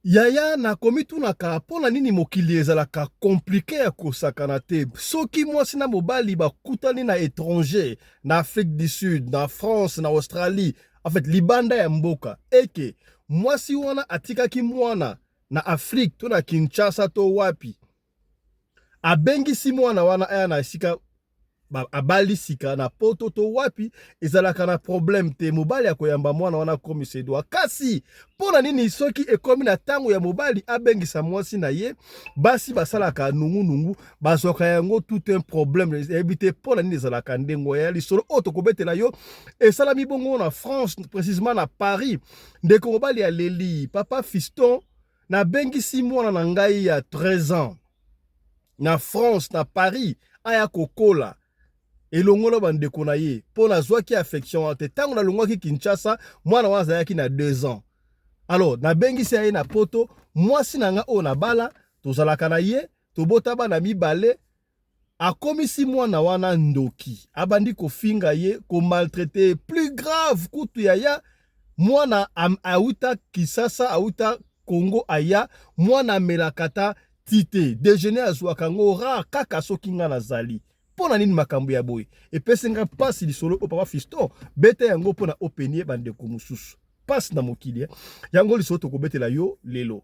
Yaya na komi tunaka pona nini mokili ezalaka compliqué ya kosakana te. Soki mwasi na mobali bakutani na étranger, na Afrique du Sud, na France, na Australie, en fait libanda ya mboka, eke mwasi wana atikaki mwana na Afrique to na Kinshasa to wapi, abengisi mwana wana aya na esika abali sika na poto to wapi, ezalaka na problème te. Mobali akoyamba mwana wana komi sedwa. Kasi pona nini soki ekomi na tango ya mobali abengisa mwasi na ye, basi basalaka nungu bazoka yango tout un problème. Ebite pona nini ezalaka ndengo ya lisolo oto kobetela yo esalami bongo na France, précisément na Paris. Ndeko mobali ya leli papa Fiston na bengisi mwana na ngai ya 13 ans na France, na Paris, aya kokola elongola bandeko na ye pona zwaki affection ate tango na longwaki Kinshasa mwana wana azalaki na 2 ans. Alors nabengisi ye na poto mwasi na nga o na bala tozalaka na ye tobota bana mibale, akomisi mwana wana ndoki abandi kofinga ye ko maltraiter plus grave kutu ya mwana auta Kisasa auta Congo aya mwana melakata tite déjeuner azwaka ngo rare kaka soki nga nazali. Pona nini makambo ya boy epesenga pasi lisolo o papa Fiston bete yango pona openie bandeko mususu pasi na mokili yango lisolo tokobetela yo lelo.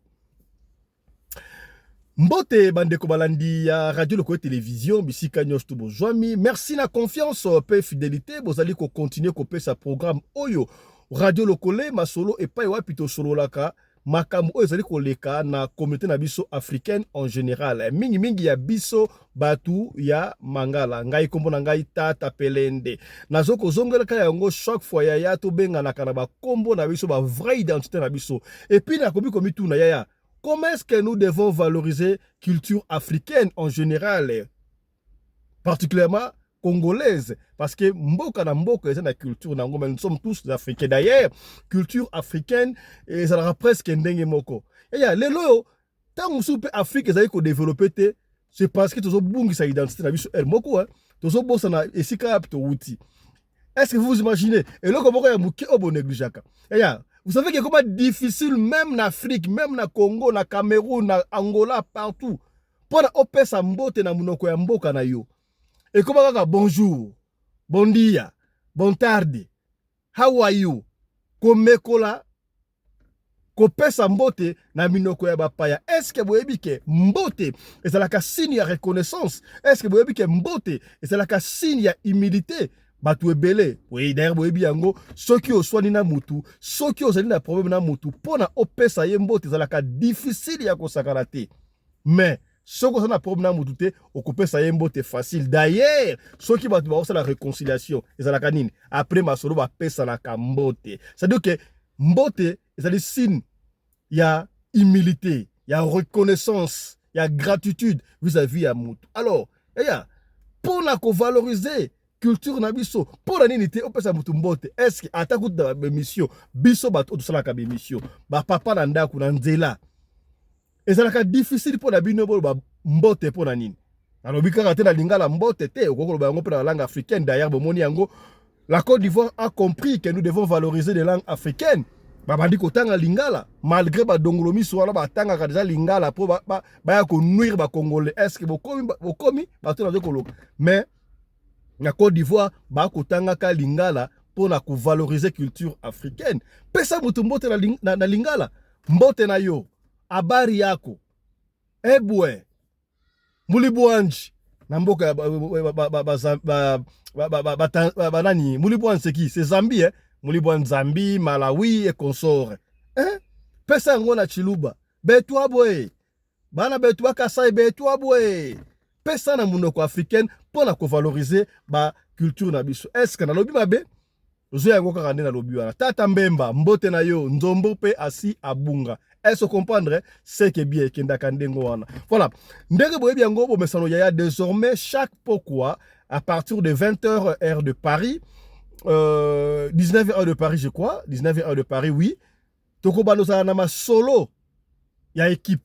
Mbote bandeko balandi ya radio loko télévision bisika nyos to bozwami, merci na confiance pe fidélité bozali ko continuer ko pesa programme oyo radio lokole masolo epai wapi to solo laka makambo oyo ezali koleka na communauté na biso africaine en général. Mingi ya biso batu ya mangala ngai kombo na ngai Tata Pelende nazoko zongelaka yango chaque fois ya to benga na kana ba kombo na biso ba vraie identité na biso. Et puis na komi tuna yaya, comment est-ce que nous devons valoriser culture africaine en général, particulièrement congolaise, parce que mboka na mboka eza na culture nango, mais nous sommes tous africains. D'ailleurs, culture africaine ezalaka presque ndenge moko. Eya lelo tango soupe Afrique ezali ko développer te, c'est parce que tozo bungisa identité na biso el moko tozo bossa na esika apto wuti. Est-ce que vous imaginez et loko moko ya muke obo négligaka. Eya vous savez que comment difficile même en Afrique, même na Congo, na Cameroun, na Angola, partout, pour opesa mbote na munoko ya mboka na yo. Et comment kaka bonjour, bon dia, bon tardi, how are you? Komekola, kopesa mbote na minoko ya bapaya. Est-ce que vous avez que mbote et la signe ya reconnaissance? Est-ce que vous avez que mbote et la signe ya humilité? Batu ebele, oui, d'ailleurs, boyebi yango, soki oswani na mutu, soki ozali na problème na mutu, pona opesa ye mbote ezalaka difficile ya kosakana te. Mais, soki ozali na problème na mutu te, okopesa ye mbote facile. D'ailleurs, soki batu ba la réconciliation, ezalaka nini? Après masolo ba pesa na mbote. C'est-à-dire que mbote ezali signe ya humilité, ya reconnaissance, ya gratitude vis-à-vis ya mutu. Alors, eya, pona ko valoriser culture na biso pona nini te opesa mutu mbote? Est-ce que atakuta ba mission biso bato tosalaka ba mission ba papa na ndaku na nzela ezalaka difficile pona bino ba mbote pona nini? Alobi kaka te na lingala mbote te okokoloba yango pona langue africaine. D'ailleurs bomoni yango la Côte d'Ivoire a compris que nous devons valoriser les langues africaines. Babandi kotanga lingala malgré ba dongolomi soala ba tanga ka déjà lingala po ba ya ko nuire ba congolais. Est-ce que bokomi ba to na koloka? Mais na Côte d'Ivoire, bakotanga ka lingala pour na ko valoriser culture africaine. Pesa mutu mbote na lingala, mbote na yo, abari yako, ebwe, mulibwanji, na mboka nani, mulibwanji c'est qui? C'est Zambie, mulibwanji Zambie, Malawi et consort. Pesa ngona chiluba, betwa boy, bana betwa kasai betwa boy. Pesa na munoko africaine pour la valoriser ba culture na biso. Est-ce que na lobi mabe zo yango kaka na lobi wana tata mbemba mbote na yo nzombo pe asi abunga. Est-ce comprendre ce que bien kendaka ndengo wana. Voilà, ndenge boyebi yango bo mesano yaya désormais chaque pourquoi à partir de 20h heure de Paris, 19h de Paris je crois, 19h de Paris oui. Toko balosa na ma solo ya équipe.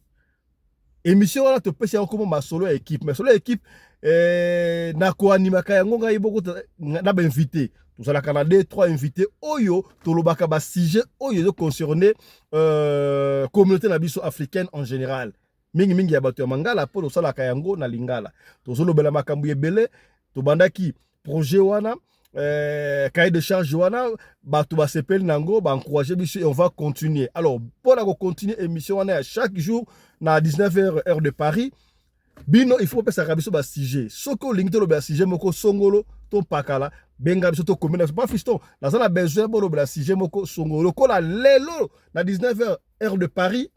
émission wana to pesi comme ma solo équipe mais solo équipe na ko animaka yango ngai boko na ba invité tous ala Canada 3 invités oyo to lobaka ba sujet oyo de concerner communauté na biso africaine en général mingi ya bato ya mangala po sala kayango na lingala to zolo bela makambu ebele to bandaki projet wana cahier de charge wana bato ba sepel nango ba encourager biso et on va continuer. Alors pour la continuer émission wana chaque jour na 19h heure de Paris bino il faut pas ça biso ba sujet soko lingito lo ba sujet moko songolo to pakala benga biso to commune pas fiston na ça na besoin pour lo ba sujet moko songolo ko la lelo na 19h heure de Paris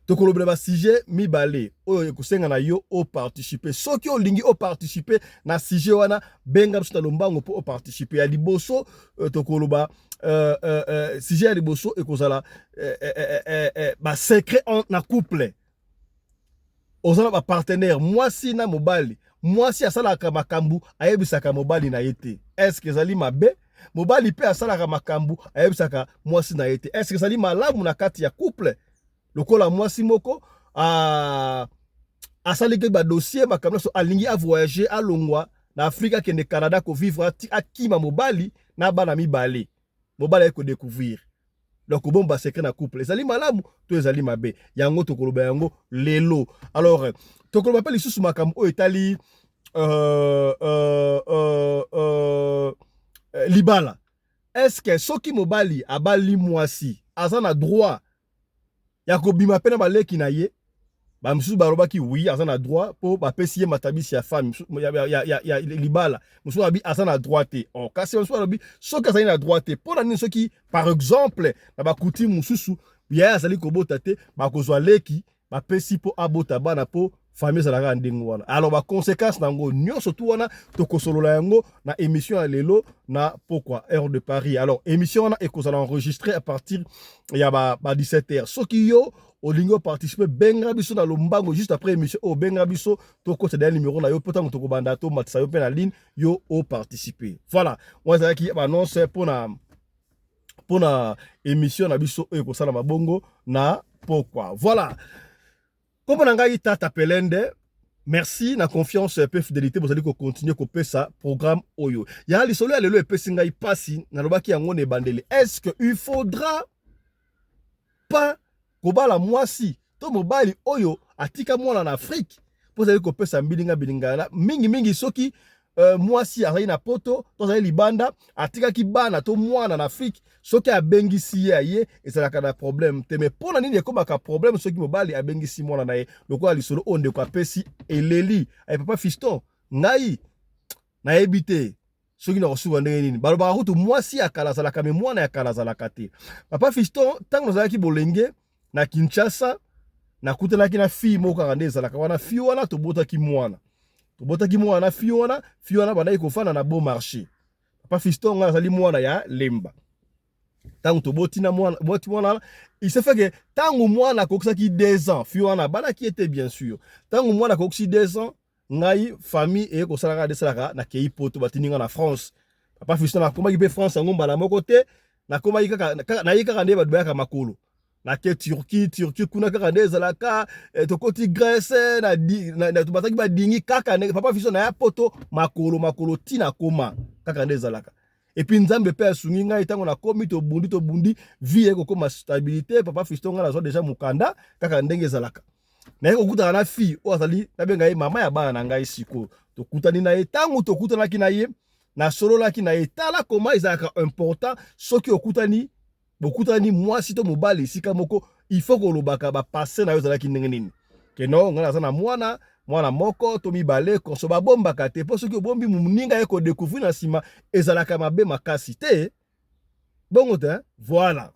to ko lo ba sujet mi balé oyo kusenga na yo o participer soki o lingi o participer na sujet wana benga biso lombango po o participer ya liboso to ko lo ba sujet ya liboso e kozala ba secret na couple ozala ba partenaire mwasi na mobali mwasi asalaka makambu ayebisaka mobali na yete est-ce que ezali mabe mobali pe asalaka makambu ayebisaka mwasi na yete est-ce que ezali malamu na kati ya couple lokola mwasi moko asaliki ba dossier makambu so alingi a voyager a longwa na Afrika kende Canada ko vivre akima mobali na bana mibale mobali ko découvrir donc bomba secret na couple ezali malamu to ezali mabe yango to koloba yango lelo alors to koloba pa lisusu makambo o etali libala est-ce que soki mobali abali mwasi azana droit ya kobima pena baleki na ye ba msusu barobaki oui azana droit po ba pesiye matabisi ya femme ya libala msusu abi azana droit te o kasi msusu abi soki azana na droit te po na nini soki par exemple na ba kuti msusu ya azali kobota te ba kozwa leki ba pesi po abota bana po famille zalaka ndingo wana alors ba conséquence nango nyonso tu wana to kosolola yango na émission ya lelo na pourquoi heure de Paris alors émission wana ekozala enregistrer à partir ya ba 17h soki yo olingo participer benga biso na lombango juste après émission o benga biso to ko c'est numéro na yo potango to ko banda to matsa yo pe na ligne yo o participer voilà on va qui annonce pour na émission na biso e ko sala mabongo na pourquoi voilà comme on a tata pelende merci na confiance et fidélité vous allez continuer couper ça programme oyo ya li solo lelo epesi ngai pasi na lobaki yango ne bandele est-ce que il faudra pas kobala mwasi to mobali oyo atika mwana na Afrique vous allez couper ça bilinga mingi soki mwasi azali na poto to azali libanda atika ki bana to mwana na Afrique soki abengisi ye ezalaka na problème te mais pona nini ekomaka problème soki mobali abengisi mwana na ye lokola lisolo onde ko apesi eleli ay papa fiston ngai na ebite soki na kosuba ndenge nini balobaka kutu mwasi akala azalaka me mwana akala azalaka te papa fiston tango nazalaki bolenge na Kinshasa nakutanaki na fille moko kaka nde ezalaka wana fille wana tobotaki mwana Fiona bandaki kofana na bon marché papa fiston nga azali mwana ya lemba tango toboti na mwana il se fait que tango mwana kokisaki 2 ans Fiona bana qui était bien sûr tango mwana kokisi 2 ans ngai famille e ko salaka de salaka na kei poto batininga na France papa fiston na komaki pe France ngomba na moko te na komaki kaka na yika kande ba doyaka makolo na ke Turquie kuna kaka ndezalaka to koti Grèce na to bataki ba dingi kaka papa fiston na ya poto makolo tina koma kaka ndezalaka et puis nzambe pe asungi ngai tango na komi to bundi vie eko koma stabilité papa fiston nga na déjà mukanda kaka ndenge ezalaka na eko kutana na fille o azali na benga ye mama ya bana na ngai siko to kutani na ye tango to kutana ki na ye na solo la ki na ye tala koma ezalaka important soki okutani bokutani mwasi to mobali sika moko il faut ko lobaka ba passer na yo zalaki ndenge nini ke no ngana za na mwana moko to mibale konso ba bombaka te po soki obombi muninga ye ko découvrir na sima ezalaka mabe makasi te bongo te voilà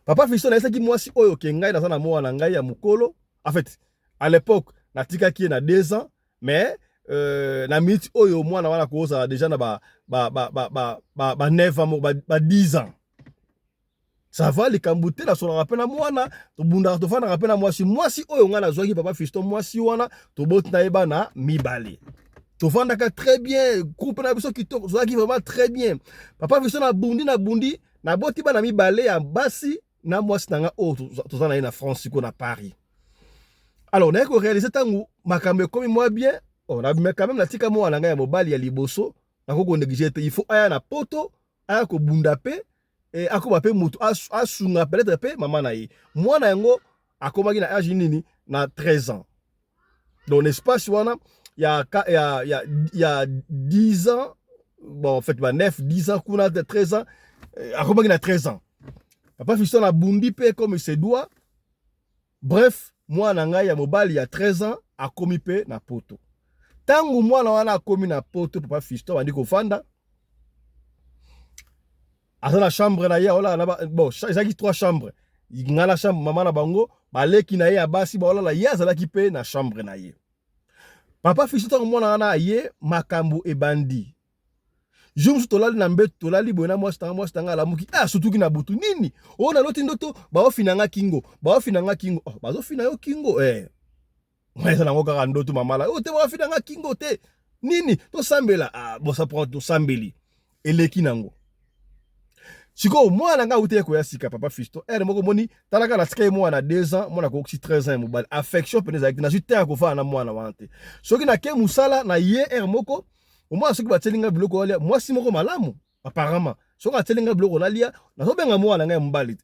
papa fiston na esaki mwasi oyo ke ngai na za na mwana ngai ya mukolo en fait à l'époque natika ki na 2 ans mais na minute oyo mwana wana koza déjà na ba 9 ans ba 10 ans ça va les kambute la solo rappel na mwana to bunda to fana rappel na mwasi oyo nga na zwaki papa fiston mwasi wana to botina eba na mibale to fanda ka très bien groupe na biso ki to zwaki vraiment très bien papa fiston na bundi na boti ba na mibale ya basi na mwasi nanga o to zana na France ko na Paris Alors, on a réalisé tango makambe comme moi bien. On a quand même la tika mo alanga ya mobali ya liboso. Nako négliger il faut aya na poto, aya ko bunda pe et ako pe mutu asunga peut-être pe maman na ye. Moi na yango akomaki na âge nini na 13 ans. Dans l'espace wana il y a 10 ans, bon en fait 9 10 ans kuna de 13 ans, akomaki na 13 ans. Papa fiston a bundi pe comme il se doit. Bref, moi na ngai ya mobali ya 13 ans akomi pe na poto. Tangu mwana wana akomi na poto papa fiston bandi kofanda. Asa na chambre na ye ola na bon, ezaki 3 chambres. Nga na chambre mama na bango, baleki na ye ya basi ba ola la ye azalaki pe na chambre na ye. Papa fiston tangu mwana wana ye makambo ebandi. Jumsu tolali na mbeto tolali boyena mwasi tanga la muki sutuki na butu nini ona loti ndoto baofinanga kingo oh bazofina yo kingo mwesa nango kaka ndoto mamala te baofinanga kingo te nini to sambela bosa prend to sambeli eleki nango siko mwana nga ute ko ya sika papa fisto moko moni talaka na sika mwana 2 ans mwana ko 13 ans mobile affection peneza na jute ko fa na mwana wante soki na ke musala na ye moko au moins ce qui va telinga biloko olia moi si moko malamu apparemment ce qui va telinga biloko nalia na so benga mwana ngai mbali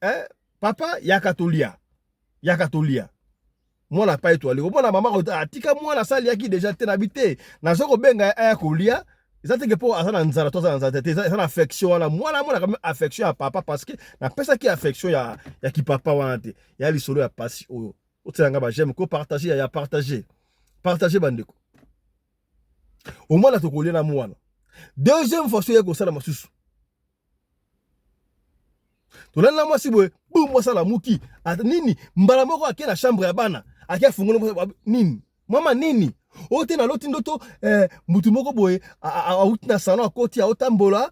papa yakatolia mwana pa étoilé mwana mama ko atika mwana sali yaki déjà te na bité na so ko benga yakolia ezate ke po asana nzala to za nzala te ezana affection wana mwana quand même affection ya papa parce que na pesa ki affection ya ki papa wana te ya lisolo ya pasi oyo otelanga ba j'aime ko partager ya partager bandeko. Au moins, la tokolia na mwana. Deuxième fois, c'est que ça la masusu. Tolana na mwasi boy, boum moi ça la muki. Nini, mbala moko ake na chambre ya bana. Ake fungola nini? Mama nini? Ote na loti ndoto mutu moko boy a na salon akoti a otambola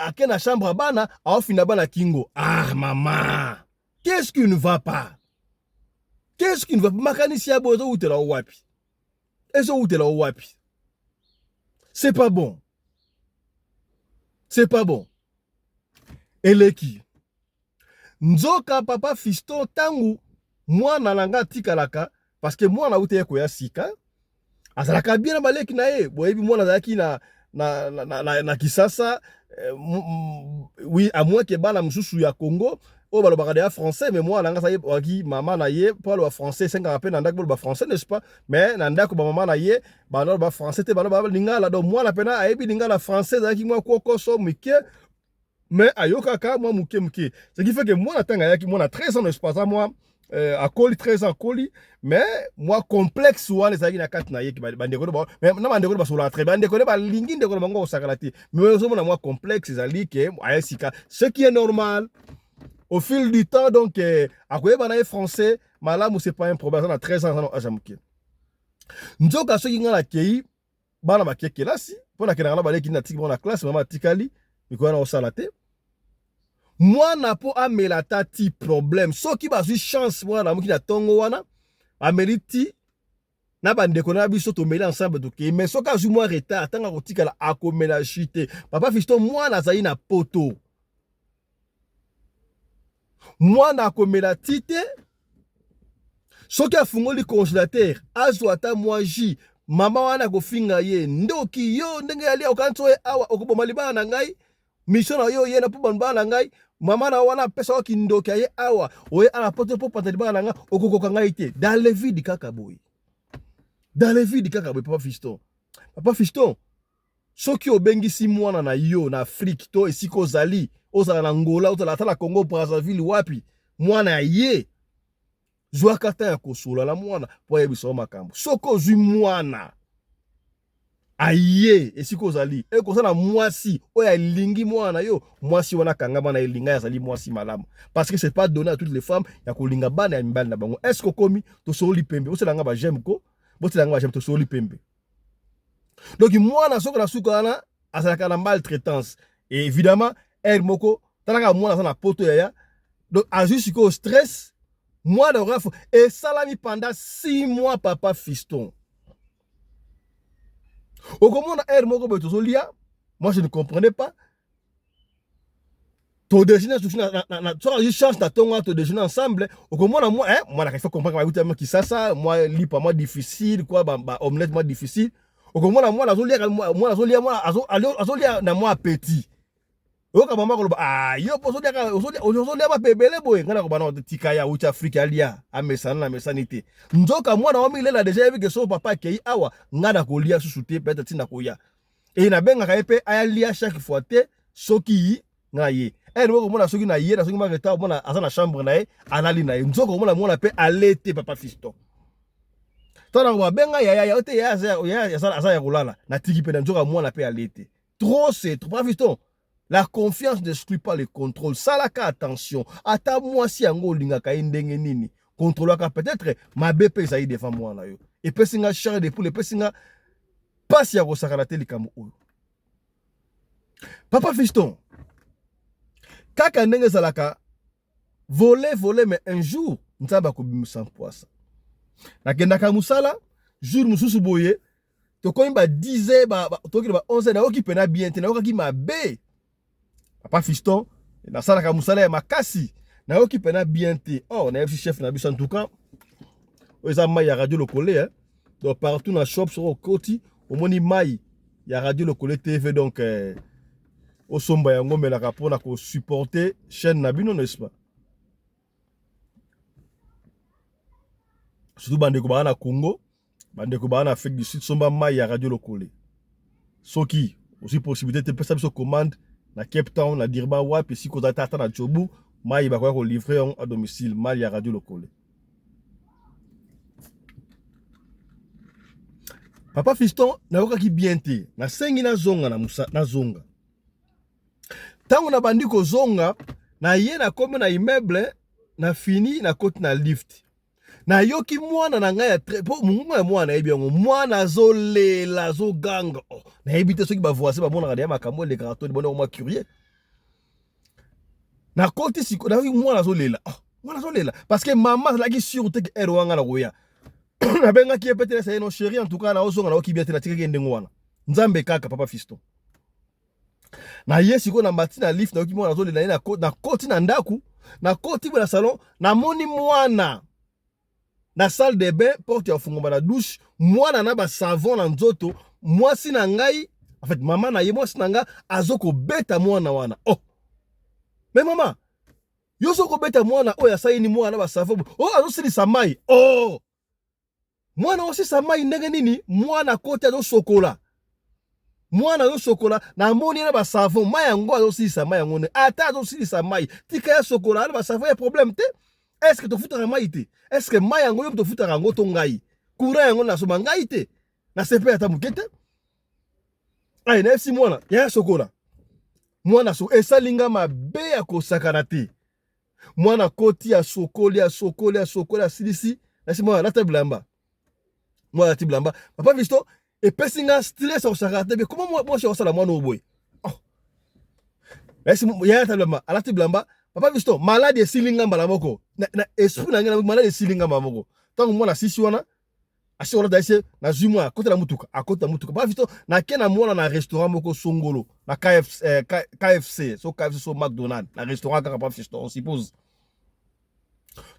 ake na chambre ya bana, a ofina bana kingo. Ah maman. Qu'est-ce qui ne va pas? Qu'est-ce qui ne va pas? Makanisi ya boy zo utela wapi? C'est pas bon. C'est pas bon. Eleki. Nzoka papa fiston tangu mwana nanga tikalaka parce que mwana ute ko ya sika. Azalaka bien baleki na ye. Boyebi mwana zaki na Kisasa oui à moins que bana msusu ya Congo o balobaka de français mais moi nanga saye waki mama na ye parle français 5 rappel na ndako ba français n'est-ce pas mais na ndako ba mama na ye ba no ba français te ba no ba lingala donc moi na pena ayebi lingala français zaki moi kokoso mike mais ayoka ka moi muke ce qui fait que moi na tanga yaki moi na 13 ans n'est-ce pas moi à Koli 13 ans Koli mais moi complexe wana zaki na kati na ye ki bandeko ba mais na bandeko ba sola très bandeko ba lingi ndeko bango sakalati mais ozo mona moi complexe zali ke ayesika ce qui est normal. Au fil du temps, donc, à quoi est français, malamu c'est pas un problème, ça a 13 ans, à Jamouké. Nous avons ceux qui ont la kei, bana ma kei là si, pour la kenara balé qui n'a tique dans la classe, maman tikali, mais quoi on salate. Moi n'a pas amelata ti problème, ceux qui basu chance moi na qui na tongo wana, ameliti na bande kona biso to mêler ensemble donc mais ceux qui moi retard, tanga ko tikala akomela chité. Papa fiston moi na zayi na poto. Moi na komela tite soki afungoli congélateur azwata mwaji mama wana kofinga ye ndoki yo ndenge ali okanto e awa okoboma libana na ngai mission na yo ye na po bana ngai mama na wana pesa oki ndoki ye awa oye ala poto po pata libana nga okokoka ngai te dans les vies du kaka boy papa fiston soki obengisi mwana na yo na Afrique to esiko ozali ozala na Angola ozala atala Congo Brazzaville wapi mwana ye zwa kata ya kosola la mwana po yebiso makambo soko zwi mwana aye esiko ozali ekozala mwasi oya elingi mwana yo mwasi wana kanga bana elinga yazali mwasi malamu parce que c'est pas donné à toutes les femmes ya kolinga bana ya mibali na bango est-ce que komi to soli pembe oselanga ba j'aime ko botelanga ba j'aime to soli pembe. Donc mwana soko na suka na azalaka na maltraitance et évidemment elle moko talaka mwana na poto ya donc ajuste au stress moi de raf et salami pendant 6 mois papa fiston au comment elle moko betozolia moi je ne comprenais pas to déjeuner tu change ta tonga to déjeuner ensemble au comment moi moi il faut comprendre que ça moi lit pas moi difficile quoi ba omelette moi difficile au comment moi azolia na moi appétit oka mama ko ah yo ozolia ba bebele boy ngana ko bana tika ya ucha Afrique alia amesana na mesanité nzoka mwana wa milela déjà vu que son papa kei awa ngana ko lia susute peut-être tina ko ya et na benga ka epe alia chaque fois te soki ngaye mo mona soki na ye na soki ma reta mona asa na chambre na ye anali na ye nzoko mona pe alete papa fiston tana wa benga ya ote ya asa ya kulala na tiki pe na nzoka mona pe alete trop c'est trop papa fiston. La confiance n'exclut pas le contrôle. Ça la ka attention. Ata moi si yango linga ka ndenge nini. Contrôle ka peut-être ma BP ça y défend moi na yo. Et pesinga charge de poules, pesinga passe ya ko sakana te likamu oyo. Papa fiston. Kaka ndenge zalaka voler mais un jour nzamba ko bimisa poisa. Na kenda ka musala jour mususu boye to ko imba 10 to ki ba 11 na okipe na bien te na okaki mabe. Papa fiston, na sala ka musala ya makasi, na yoki pena bien te. Oh, na FC chef na biso en tout cas. Oza mai ya radio Lokole hein. Donc partout na shop sur au koti, au moni mai ya radio Lokole TV donc au somba ya ngombe la rapona ko supporter chaîne na bino n'est-ce pas? Surtout bande ko bana Congo, bande ko bana Afrique du Sud somba mai ya radio Lokole. Soki aussi possibilité de passer sur commande na Cape Town, na Dirba wapi si ko tata na Chobu, mai ba ko livrer à domicile, mai ya radio Lokole. Papa fiston na yoka ki bien te, na sengi na zonga na musa na zonga. Tango na bandi ko zonga, na ye na komo na immeuble, na fini na kote na lift. Na yoki mwana na ngai ya po mungu mwana ebi yango mwana zo lela zo ganga. Oh, na ebite soki ba voisin ba mona ya makambo le carton bona o curieux. Na kote siko na mwana zo lela. Oh, mwana zo lela parce que maman la ki sûreté que ero wanga na roya. Na benga ki epete ça no chérie en tout cas na ozonga na okibiate na tika kende ngwana. Nzambe kaka papa fiston. Na yesi ko na mati na lift na oki mwana zo lela na kote na ndaku, na kote na salon, na moni mwana. Na salle de bain, porte ya fungo na douche, mwana na ba savon na nzoto, mwasi na ngai, en fait maman na ye mwasi na nga azoko beta mwana wana. Oh. Mais maman, yo soko beta mwana oya saini mwana ba savon. Oh, azo sili samai. Oh. Mwana osi samai ndenge nini? Mwana kote azo sokola. Mwana azo sokola na moni na ba savon, maya ngo azo sili samai ngone. Ata azo sili samai. Tika ya sokola na ba savon ya problème te. Est-ce que tu fous ta maïté? Est-ce que maïa ngo tu fous ta rango tongai? Courant ngo na so mangaite. Na sepe ata mukete. Ay na FC mwana, ya sokola. Mwana so esalinga mabe ya ko sakanate. Mwana koti ya sokola silisi. Na si mwana la tablamba. Mwana la tablamba. Papa visto e pesinga stress au sakanate. Mais comment moi je sala mwana oboy? Oh. Na si ya tablamba, ala tablamba. Papa visto malade e silinga mbala moko na esprit na ngana malade e silinga mbala moko tango mwana sisi wana asi wana daise na zumwa akota mutuka papa visto na kena mwana na restaurant moko songolo na KFC so McDonald's na restaurant kaka papa visto on suppose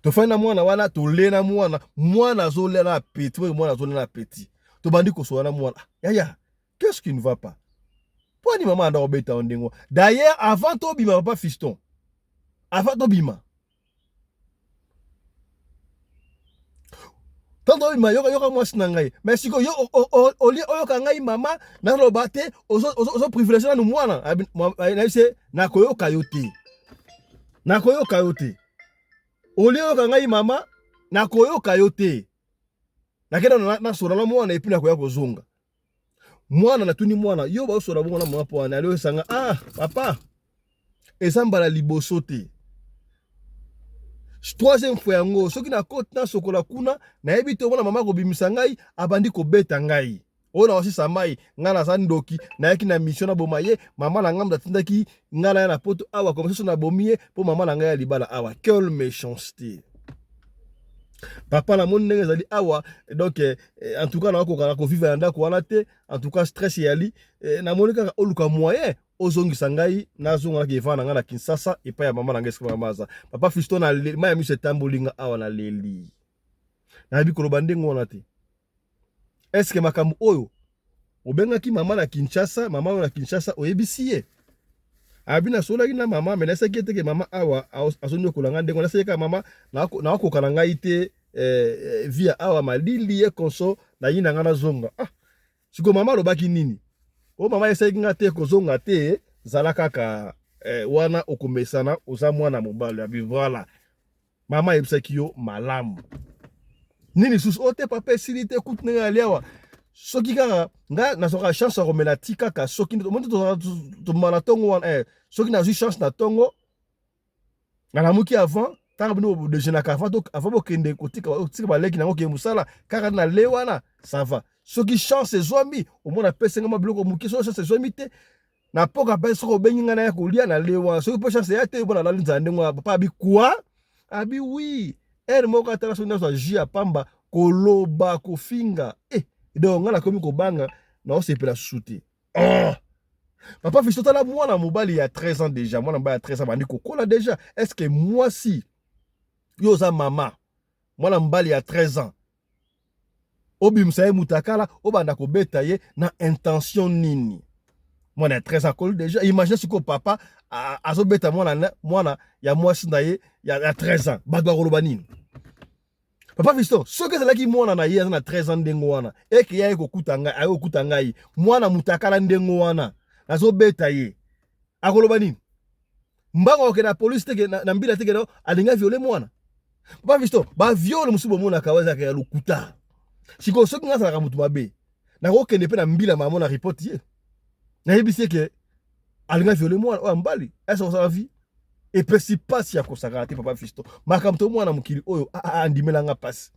to fana mwana wana to lena mwana zo lena petit mwana zo lena petit to bandi ko so wana mwana ya qu'est-ce qui ne va pas poni maman anda obeta ondengo d'ailleurs avant to bima papa fiston avant to bima tanto bima yoka mwasi na ngai mais siko yo oli oyoka ngai mama na loba te ozo privilégier na mwana na ise na koyoka yote oli oyoka ngai mama na koyoka yote na kenda na sora na mwana epi na koya kozonga mwana na tuni mwana yo ba sora mwana mwa po na leo sanga papa ezambala liboso te. Troisième fois yango soki na kote na sokola kuna na ebi to mona mama ko bimisa ngai abandi ko beta ngai ona osi samai ngana sandoki na yaki na mission na bomaye mama na ngamda tindaki ngana ya na poto awa comme ça na bomiye po mama na ngai ya libala awa quelle méchanceté Papa na moni ndenge ezali awa donc en tout cas na ko vivre ndako wana te en tout cas stress yali na moni kaka oluka moyen ozongisa ngai nazonga na kivana nga na Kinshasa epa ya mama na ngai sikama maza papa Fiston na maya miso etambolinga awa na leli na bi koloba ndenge wana te est-ce que makambo oyo obengaki mama na Kinshasa oyebisi ye abina solaki na mama mais nasaki ete ke mama awa azonyo kolanga ndenge nasaki ka mama na akoka ngai te via awa malili ye konso na yina nga na zonga siko mama alobaki nini o mama esaki nga te kozonga te zala kaka wana okomesana oza mwana mobali abi voilà mama yebisaki yo malamu nini susu ote papa esili te kutu ndenge aliawa soki kaka nga nazoka chance ya komela ti kaka soki tomala tongo wana soki nazwi chance na tongo nalamuki avant tanga bino bodejeunaka avant bokende kotika baleki nango ke mosala kaka na le wana ça va soki chance ezwami omona pesenga mabiloko moke soki chance ezwami te na poka mpe soki obengi nga na ya kolia na le wana soki mpe chance ya te bona nali nzala ndenge wana papa abi kwa abi wi ere moko atala soki nazwa jus ya pamba koloba kofinga donc nga nakomi kobanga na osepela susu te papa Fiston tala mwana mobali ya 13 ans déjà mwana mobali ya 13 ans bandi kokola déjà est-ce que moi si yo oza mama mwana mobali ya 13 ans obimisa ye mutakala obanda kobeta ye na intention nini mwana ya 13 ans kolo déjà imagine siko papa azobeta mwana ya mwasi na ye ya 13 ans bato bakoloba nini papa Fiston soki ezalaki mwana na ye aza na 13 ans ndenge wana eke ye ayokuta ngai mwana mutakala ndenge wana azobeta ye akoloba nini mbanga okenda police teke na mbila teke na alinga viole mwana papa Fiston ba viole musu bomona kawaza ka lukuta siko soki ngasa ka mutu mabe na kokende pe na mbila mama na report ye na yebisi ke alinga viole mwana o mbali esa sa vie et pesi pasi ya kosaka te papa Fiston makamto mwana mukili oyo andimelanga pasi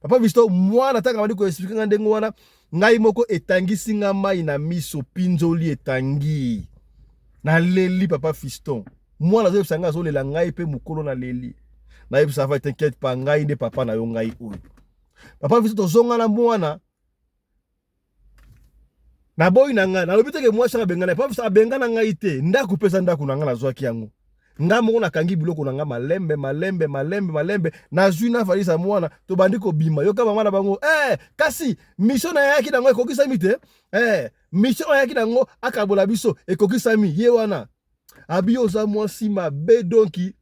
papa Fiston mwana taka bandi ko expliquer nga ndenge wana ngai moko etangisi nga mai na miso pinzoli etangi na leli papa Fiston mwana zo sanga zo lela ngai pe mukolo na leli na yebisa fa t'inquiète pas ngai nde papa na yo ngai oyo papa Fiston zonga na mwana na boy na ngai na lobite ke mwa shaka bengana papa Fiston abengana ngai te ndako pesa ndako na ngai na zwaki yango nga moko nakangi biloko na nga malembe nazwi na valisa mwana to bandi kobima yoka mama na bango kasi mission na yaki nango ekokisami te mission na yaki nango akabola biso ekokisami ye wana abi oza mwasi mabe donki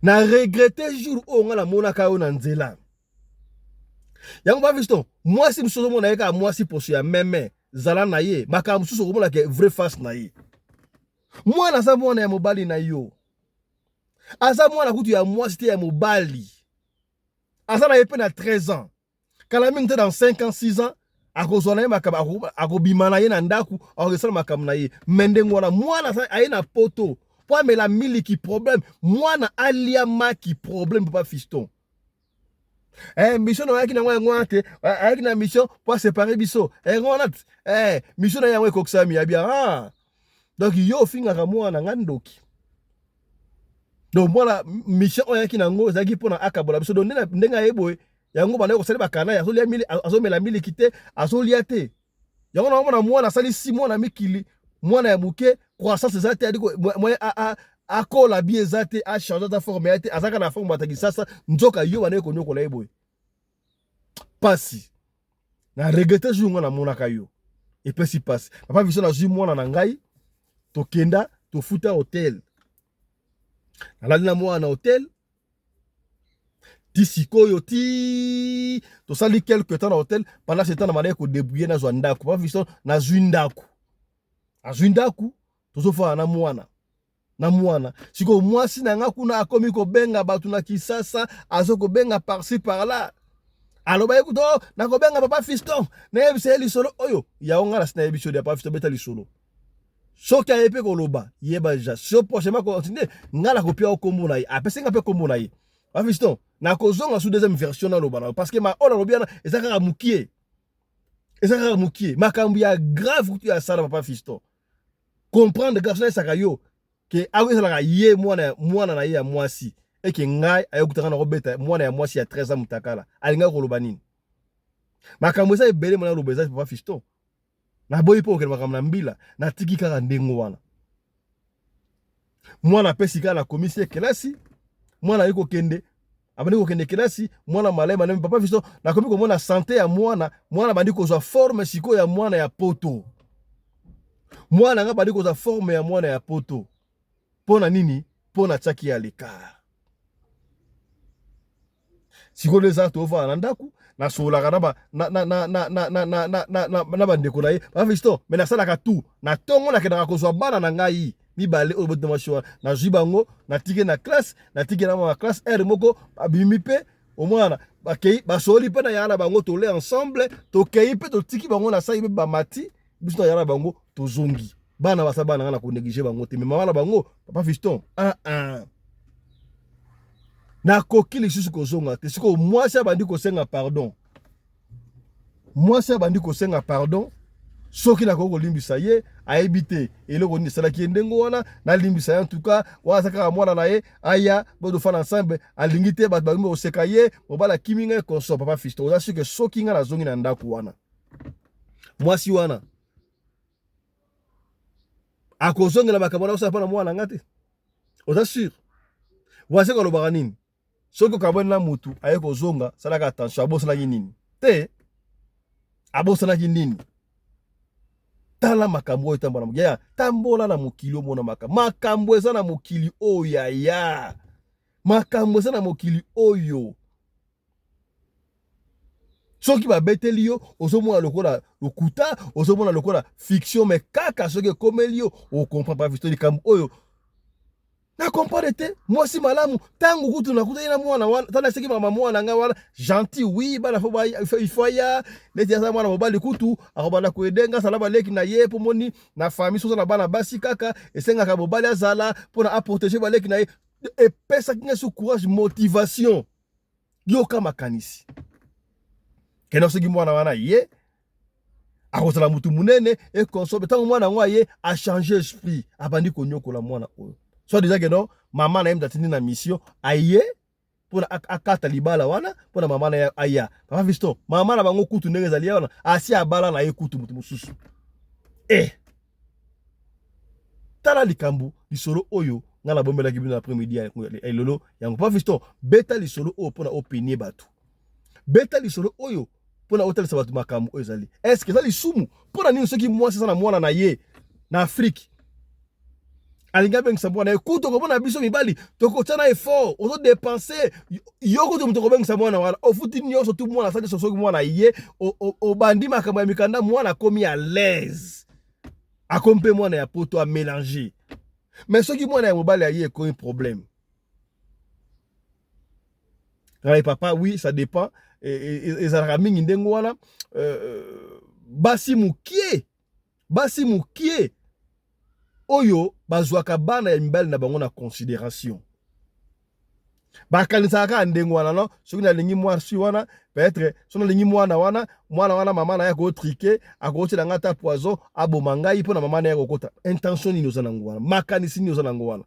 na regrette jour o nga na monaka yo na nzela yango ba Fiston mwasi msozo mona yeka mwasi poso ya meme zala na ye maka msuso komona ke vrai face na ye mwana aza mwana ya mobali na yo aza mwana kutu ya mwasi te ya mobali aza na ye pe na 13 ans kala mingi te dans 5 ans 6 ans akozwa na ye makambo akobima na ye na ndaku akosala makambo na ye me ndenge wana mwana aye na poto po amela miliki problème mwana alia maki problème papa Fiston mission na yaki na yango wana te ayaki na mission po aséparer biso wana mission na yango ekokisami ya bien donc yo fingaka mwana nga ndoki donc mwana mission oyo yaki nango ezalaki mpona akabola biso donc ndenge ayeboye yango bana kosali bakana ya azomela miliki te azolia te yango na mwana mwana asali 6 mois na mikili mwana ya moke croissance eza te adiko akola bi eza te achange ta forme ya te azaka na forme bataki sasa nzoka yo bana konyokola yeboye pasi na regrette jour nga na monaka yo epesi pasi papa Fiston nazwi mwana na ngai tokenda tofuta hotel nalali na mwana na hotel ti sikoyo ti tosali quelque temps na hotel pendant ce temps na manaye kodebrouiller nazwa ndako papa Fiston nazwi ndako tozofana na mwana siko mwasi na nga kuna akomi kobenga bato na Kisasa azo kobenga par-ci par-là aloba ekuto nakobenga papa Fiston nayebisa ye lisolo oyo yaonga na sina yebiso de papa Fiston beta lisolo soki ayepe koloba yeba ja so prochainement continue ngala kopia okombo na ye apesenga pe kombo na ye papa Fiston nakozonga sous deuxième version na loba parce que ma ona lobiana ezaka mukie makambu ya grave kutu ya sala papa Fiston comprendre garçon saka yo ke awe sala ye mwana na ye ya mwasi et que ngai ayokutanga na robeta mwana ya mwasi ya 13 ans mutakala alinga koloba nini makambo eza ebele mwana loba eza papa Fiston na boyi po okende makambo na mbila na tiki kaka ndengo wana mwana pesi kaka na komisi kelasi mwana yiko kende abandi kokende kelasi mwana malema na papa Fiston na komi komona santé ya mwana bandi kozwa forme siko ya mwana ya poto mwana nga bandi kozwa forme ya mwana ya poto pona nini pona tsaki ya lekar siko leza tova na ndaku na solaka na bandeko na ye papa Fiston me nasalaka tu na tongo nakendaka kozwa bana na ngai mibale oyo bote mashwa na zwi bango na tike na classe na tike na classe R moko abimi pe au moins bakei basoli pe na yana bango tole ensemble tokei pe totiki bango na sai pe bamati biso na yana bango tozongi bana basa bana na ko négliger bango te mais mama na bango papa Fiston na kokili susu kozonga te siko mwasi abandi kosenga pardon mwasi abandi kosenga pardon soki na koko limbisa ye aebite eloko ni sala ki ndengo wana na limbisa en tout cas wa saka mwana na ye aya bodo fana ensemble alingite ba bambo oseka ye obala kiminga konso papa Fiston oza sike soki nga na zongi na ndako wana mwasi wana akozongela makambo na osala na mwana ngate oza sûr wase ko lobaka nini soki kabone na mutu aye kozonga salaka attention abosana nini te abosana nini tala makambo oyo tambola ya tambola na mokili omona makambo eza na mokili oyo ya makambo eza na mokili oyo soki babeteli yo ozomona lokola lokuta ozomona lokola fiction mais kaka soki ekomeli yo okomprend pas Fiston likambo oyo na comprendre te mwasi malamu tangu kutu na kuta ina mwana wana tana seki mama mwana nga wana gentil oui bana fo ba il faut ya leti ya mwana mobali kutu akobana ko edenga salaba leki na ye po moni na famille so na bana basi kaka esenga ka mobali azala pour na protéger ba leki na ye et pesa kinga su courage motivation yo kama kanisi kena seki mwana wana ye akosala mutu munene e consommer tangu mwana ngwa ye a changer esprit abandi konyokola mwana oyo soit déjà que non maman na yemtatindi na mission aye pour akata libala wana pour na maman na aya papa Fiston maman na bango kutu ndenge ezali wana asi abala na ye kutu mutu mususu tala likambu lisolo oyo nga na bombelaki bino après-midi ya lolo yango papa Fiston beta lisolo oyo pona openie batu beta lisolo oyo pona otalisa batu makambo oyo ezali est-ce que ezali sumu pona nini soki mwasi eza na mwana na ye na Afrique alinga bengisa mwana ekuto komona biso mibali tokotana effort ozo dépenser yoko to mutoko bengisa mwana wala ofuti nyonso tu mwana saki sosoki mwana ye obandi makambo ya mikanda mwana komi à l'aise akompe mwana ya poto a mélanger mais soki mwana ya mobali ya ye ko un problème papa oui ça dépend ezalaka mingi ndengo wana basi mukie oyo bazwaka bana ya mibali na bango na considération bakanisaka ndengo wana no soki na lingi mwasi wana peut-être so na lingi mwana wana mama na ya ko triquer akotela ngata poison aboma ngai pona mama na ya kokota intention ni ozana ngwana makanisi ni ozana ngwana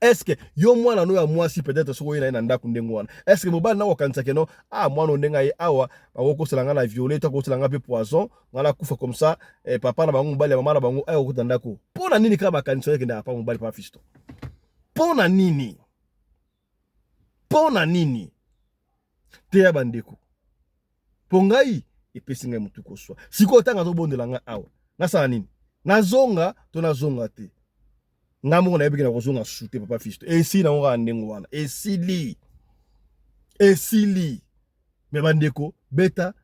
est-ce que yo mwana no ya mwasi peut-être soko yina na ndako ndengo wana est-ce que mobali na wakanisa keno mwana ondenga ye awa bakokosela nga na violet akokosela nga pe poison ngala kufa comme ça papa na bango mobali ya mama na bango ayo kokota ndako pona nini kaba makanisa yake na papa mobali pa Fiston pona nini te ya bandeko pongai epesi ngai mutu koswa siko tanga to bondela nga awa nasala nini nazonga to nazonga te ngamungu na yebiki na kozonga sute papa Fiston esi na ngo ndengo wana esili me bandeko beta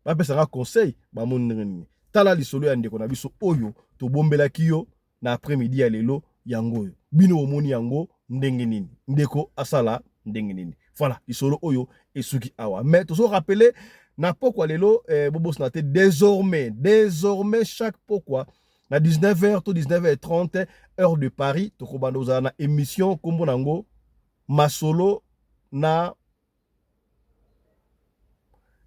bapesa nga conseil bamoni nini tala lisolo ya ndeko na biso oyo to bombelaki yo na après-midi ya lelo yango oyo bino omoni yango ndenge nini ndeko asala ndenge nini voilà lisolo oyo esuki awa mais to so rappeler na pokwa lelo bobos na te désormais chaque pokwa na 19h to 19h30 heure de Paris tokobanda ozala na émission kombo nango masolo na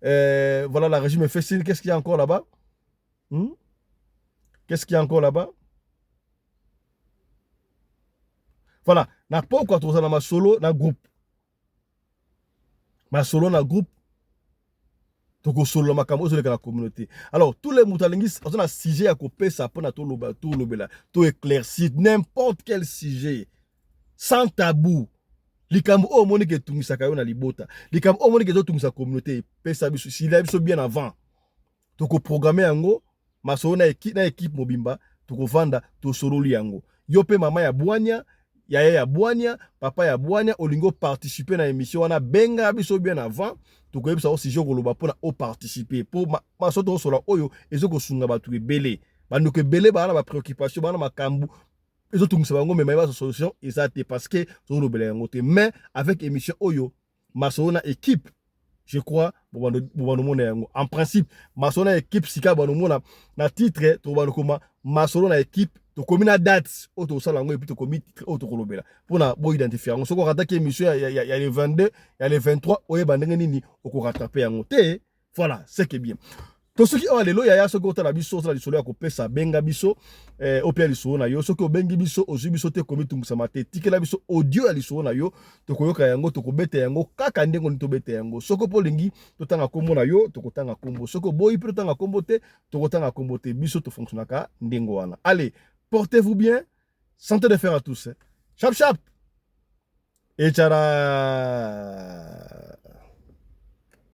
voilà la régime fait signe. Qu'est-ce qu'il y a encore là-bas? Qu'est-ce qu'il y a encore là-bas? Voilà, na pokwa toza na masolo na groupe. Masolo na groupe. Toko solo makambo zo la communauté. Alors tous les moutalingis on a sujet à couper ça pour na to loba to lobela to éclaircir n'importe quel sujet sans tabou. Likambo o moni ke tungisa kayo na libota. Likambo o moni ke to tungisa communauté pesa biso si la biso bien avant. Toko programmer yango masolo na équipe mobimba toko vanda to solo yango. Yo pe mama ya bwanya ya bwanya, papa ya bwanya olingo participer na émission wana benga biso bien avant. Donc ça aussi je koloba pona o participer pour ma soto sola oyo ezoko sunga batu ebele bando ke belé bana ba préoccupation bana makambu ezoto ngisa bango mais ba solution ezate parce que zo lobela yango te mais avec émission oyo masona équipe je crois bobano mona yango en principe masona équipe sika bano mona na titre to bano koma masona équipe to komi na date auto sala yango et puis to komi titre auto kolobela pona bo identifier yango soko rataki émission ya les 22 ya les 23 oye bandenge nini oko rattraper yango te voilà c'est que bien to soki o lelo ya soko tala biso sala lisolo ya kopesa benga biso opia lisolo na yo soki obengi biso ozu biso te komi tungisa mate tikela biso audio ya lisolo na yo to koyoka yango to kobeta yango kaka ndengo ni to beta yango soko polingi to tanga kombo na yo to kotanga kombo soko boyi pe to tanga kombo te to kotanga kombo te biso to fonctionnaka ndengo wana allez portez-vous bien santé de fer à tous chap chap et tchara